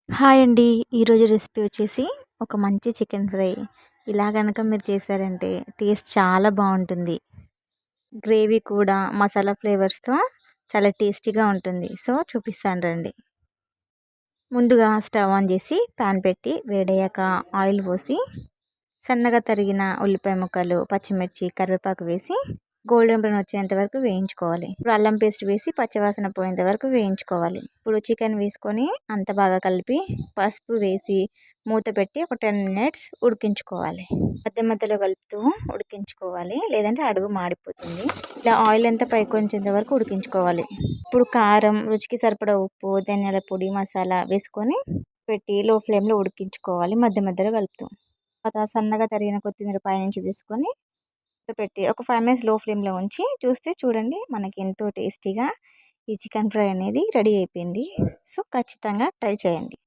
Hi అండి. ఈరోజు recipe వచ్చేసి ఒక మంచి చికెన్ ఫ్రై. ఇలా గనక మీరు చేశారంటే టేస్ట్ చాలా బాగుంటుంది. గ్రేవీ కూడా మసాలా ఫ్లేవర్స్తో చాలా టేస్టీగా ఉంటుంది. సో చూపిస్తాను రండి. ముందుగా స్టవ్ ఆన్ చేసి ప్యాన్ పెట్టి వేడయ్యాక ఆయిల్ పోసి సన్నగా తరిగిన ఉల్లిపాయ ముక్కలు, పచ్చిమిర్చి, కరివేపాకు వేసి గోల్డెన్ బ్రౌన్ వచ్చేంత వరకు వేయించుకోవాలి. ఇప్పుడు అల్లం పేస్ట్ వేసి పచ్చివాసన పోయేంత వరకు వేయించుకోవాలి. ఇప్పుడు చికెన్ వేసుకొని అంత బాగా కలిపి పసుపు వేసి మూత పెట్టి ఒక 10 మినిట్స్ ఉడికించుకోవాలి. మధ్య మధ్యలో కలుపుతూ ఉడికించుకోవాలి, లేదంటే అడుగు మాడిపోతుంది. ఇలా ఆయిల్ అంతా పైకి వచ్చేంత వరకు ఉడికించుకోవాలి. ఇప్పుడు కారం, రుచికి సరిపడా ఉప్పు, ధనియాల పొడి, మసాలా వేసుకొని పెట్టి లో ఫ్లేమ్లో ఉడికించుకోవాలి, మధ్య మధ్యలో కలుపుతూ. తర్వాత సన్నగా తరిగిన కొత్తిమీర పైనుంచి వేసుకొని పెట్టి ఒక 5 మినిట్స్ లో ఫ్లేమ్లో ఉంచి చూస్తే చూడండి మనకి ఎంతో టేస్టీగా ఈ చికెన్ ఫ్రై అనేది రెడీ అయిపోయింది. సో ఖచ్చితంగా ట్రై చేయండి.